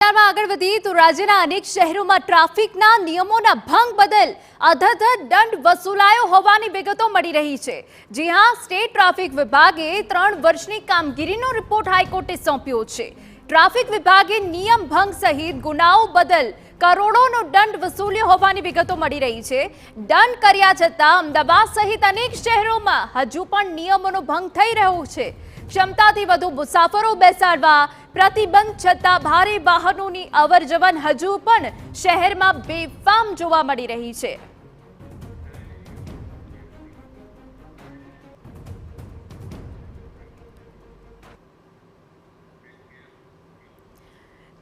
સમાચારમાં આગળ વધીએ તો રાજ્યના અનેક શહેરોમાં ટ્રાફિકના નિયમોના ભંગ બદલ અધધ દંડ વસૂલાયો હોવાની વિગતો મળી રહી છે। જી હા, સ્ટેટ ટ્રાફિક વિભાગે 3 વર્ષની કામગીરીનો રિપોર્ટ હાઈકોર્ટે સોંપ્યો છે। ટ્રાફિક વિભાગે નિયમ ભંગ સહિત ગુનાઓ બદલ કરોડોનો દંડ વસૂલ્યો હોવાની વિગતો મળી રહી છે। દંડ કર્યા છતાં અમદાવાદ સહિત અનેક શહેરોમાં હજુ પણ નિયમોનો ભંગ થઈ રહ્યો છે। क्षमताथी વધુ મુસાફરો બેસાડવા પ્રતિબંધ છતાં ભારે વાહનોની અવરજવર હજુ પણ શહેરમાં બેફામ જોવા મળી રહી છે।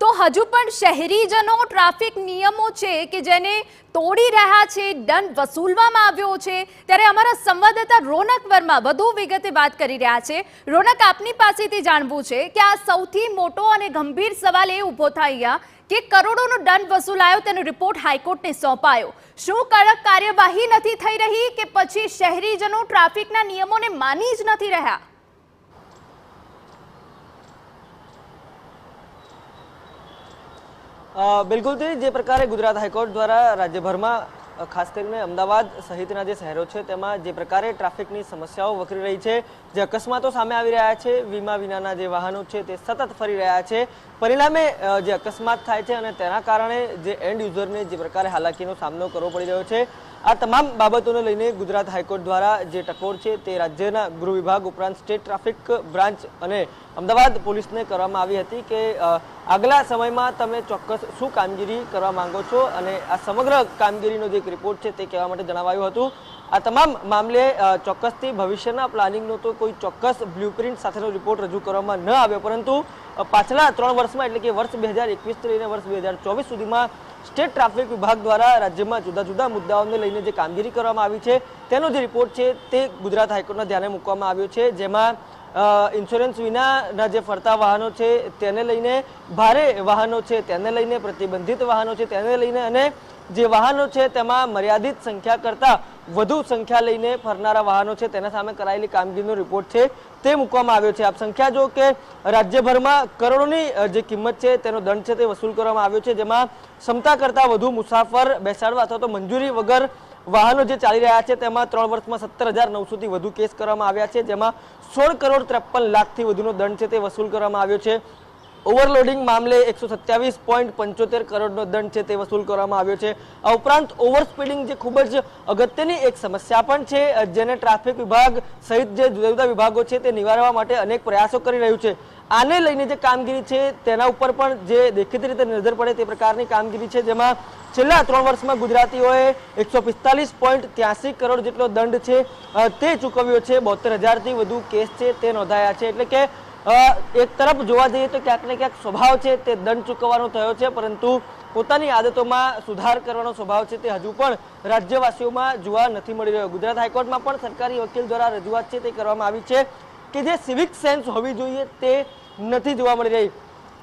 तो हजू पण शहरीजनो ट्राफिक नियमों छे कि जेने तोड़ी रह्या छे, दंड वसूलवामां आव्यो छे। त्यारे अमारा संवाददाता रोनक वर्मा वधु विगते बात करी रह्या छे। रोनक, आपनी पासेथी जाणवुं छे कि आ सौथी मोटो अने गंभीर सवाल ए ऊभो थाय कि करोड़ोनो दंड वसूलायो, तेनो रिपोर्ट हाईकोर्टने सोंपायो। शुं कड़क कार्यवाही नथी थई रही कि पछी शहरीजनो ट्राफिकना नियमोने मानी ज नथी रह्या? बिल्कुल थी जे प्रकारे गुजरात हाईकोर्ट द्वारा राज्यभर में खास करीने अमदावाद सहितना जे शहरों छे तेमां जे प्रकारे ट्राफिकनी समस्याओं वकरी रही है, जे अकस्मातो सामे आवी रह्या छे, वीमा विनाना जे वाहनों छे ते सतत फरी रह्या छे, परिणामे जे अकस्मात थाय छे अने तेना कारणे जे एंड यूजरने जे प्रकारे हालाकीनो सामनो करवो पड़ी रह्यो छे। आ तमाम बाबतोने लईने गुजरात हाईकोर्ट द्वारा जे टकोर छे ते राज्यना गृह विभाग उपरांत स्टेट ट्राफिक ब्रांच अने अमदावाद पोलीसने करवामां आवी हती कि आगला समयमां तमे चोक्कस शुं कामगीरी करवा मांगो छो अने आ समग्र कामगीरीनो जे रिपोर्ट छे ते कहेवा माटे जणावायुं हतुं। आ तमाम मामले चोक्कसथी भविष्यना प्लानिंगनो तो कोई चोक्कस ब्लूप्रिंट साथेनो रिपोर्ट रजू करवामां न आव्यो, परंतु पाछला 3 वर्षमां एटले के वर्ष 2021 थी लईने वर्ष 2024 सुधीमां स्टेट ट्राफिक विभाग द्वारा राज्य में जुदा जुदा मुद्दाओने लईने जे कामगीरी करवामां आवी छे तेनो जे रिपोर्ट छे ते गुजरात हाईकोर्टना ध्याने मूकवामां आव्यो छे, जेमां इन्श्योरन्स विना जे फरता वाहनों छे तेने लईने, भारे वाहनों छे तेने लईने, प्रतिबंधित वाहनों छे तेने लईने अने जे वाहनों छे तेमां मर्यादित संख्या करता વધુ સંખ્યા લઈને ફરનારા વાહનો છે તેના સામે કરાયેલી કામગીરીનો રિપોર્ટ છે તે મૂકવામાં આવ્યો છે। આપ સંખ્યા જો કે રાજ્યભરમાં કરોડોની જે કિંમત છે તેનો દંડ છે તે વસૂલ કરવામાં આવ્યો છે, જેમાં ક્ષમતા કરતા વધુ મુસાફર બેસાડવા અથવા તો મંજૂરી વગર વાહનો જે ચાલી રહ્યા છે તેમાં 3 વર્ષમાં 17,900 થી વધુ કેસ કરવામાં આવ્યા છે, જેમાં 16 કરોડ 53 લાખથી વધુનો દંડ છે તે વસૂલ કરવામાં આવ્યો છે। ओवरलोडिंग मामले 127.75 करोड़નો दंड છે તે વસૂલ કરવામાં આવ્યો છે। આ ઉપરાંત ઓવર સ્પીડિંગ જે ખૂબ જ અગત્યની એક સમસ્યા પણ છે, જેને ટ્રાફિક વિભાગ સહિત જે જુદા જુદા વિભાગો છે તે નિવારવા માટે અનેક પ્રયાસો કરી રહ્યું છે। આને લઈને જે કામગીરી છે તેના ઉપર પણ જે દેખીતી રીતે નજર પડે તે પ્રકારની કામગીરી છે, જેમાં છેલ્લા 3 વર્ષમાં ગુજરાતીઓએ 145.83 કરોડ જેટલો દંડ છે તે ચૂકવ્યો છે। 72,000થી વધુ કેસ છે તે નોંધાયા છે। એટલે કે एक तरफ જોવા જઈએ તો ક્યાંક ને ક્યાંક સ્વભાવ છે તે દંડ ચૂકવવાનો થયો છે, પરંતુ પોતાની આદતોમાં સુધાર કરવાનો સ્વભાવ છે તે હજુ પણ રાજ્યવાસીઓમાં જોવા નથી મળી રહ્યો। ગુજરાત હાઈકોર્ટમાં પણ સરકારી વકીલ દ્વારા રજૂઆત છે તે કરવામાં આવી છે કે જે સિવિક સેન્સ હોવી જોઈએ તે નથી જોવા મળી રહી।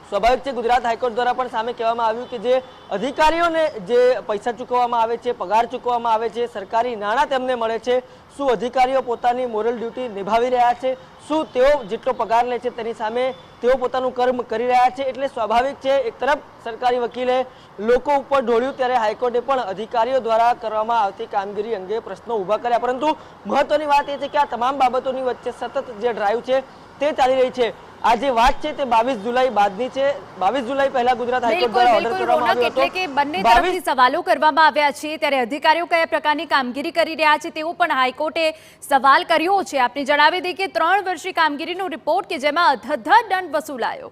સ્વાભાવિક છે ગુજરાત હાઈકોર્ટ દ્વારા પણ સામે કહેવામાં આવ્યું કે જે અધિકારીઓને જે પૈસા ચૂકવવામાં આવે છે, પગાર ચૂકવવામાં આવે છે, સરકારી નાણાં તેમને મળે છે, શું અધિકારીઓ પોતાની મોરલ ડ્યુટી નિભાવી રહ્યા છે, શું તેઓ જેટલો પગાર લે છે તેની સામે તેઓ પોતાનું કર્મ કરી રહ્યા છે। એટલે સ્વાભાવિક છે એક તરફ સરકારી વકીલે લોકો ઉપર ઢોળ્યું ત્યારે હાઈકોર્ટે પણ અધિકારીઓ દ્વારા કરવામાં આવતી કામગીરી અંગે પ્રશ્નો ઊભા કર્યા, પરંતુ મહત્વની વાત એ છે કે આ તમામ બાબતોની વચ્ચે સતત જે ડ્રાઈવ છે તે ચાલી રહી છે। આ જે વાત છે તે 22 જુલાઈ બાદની છે। 22 જુલાઈ પહેલા ગુજરાત હાઈકોર્ટ દ્વારા ઓર્ડર કરવામાં આવ્યો હતો। એટલે કે બંને તરફથી સવાલો કરવામાં આવ્યા છે, ત્યારે અધિકારીઓ કયા પ્રકારની કામગીરી કરી રહ્યા છે તેવો પણ હાઈકોર્ટે સવાલ કર્યો છે। આપને જણાવી દઈએ કે 3 વર્ષની કામગીરીનો રિપોર્ટ કે જેમાં અધધ દંડ વસૂલાયો।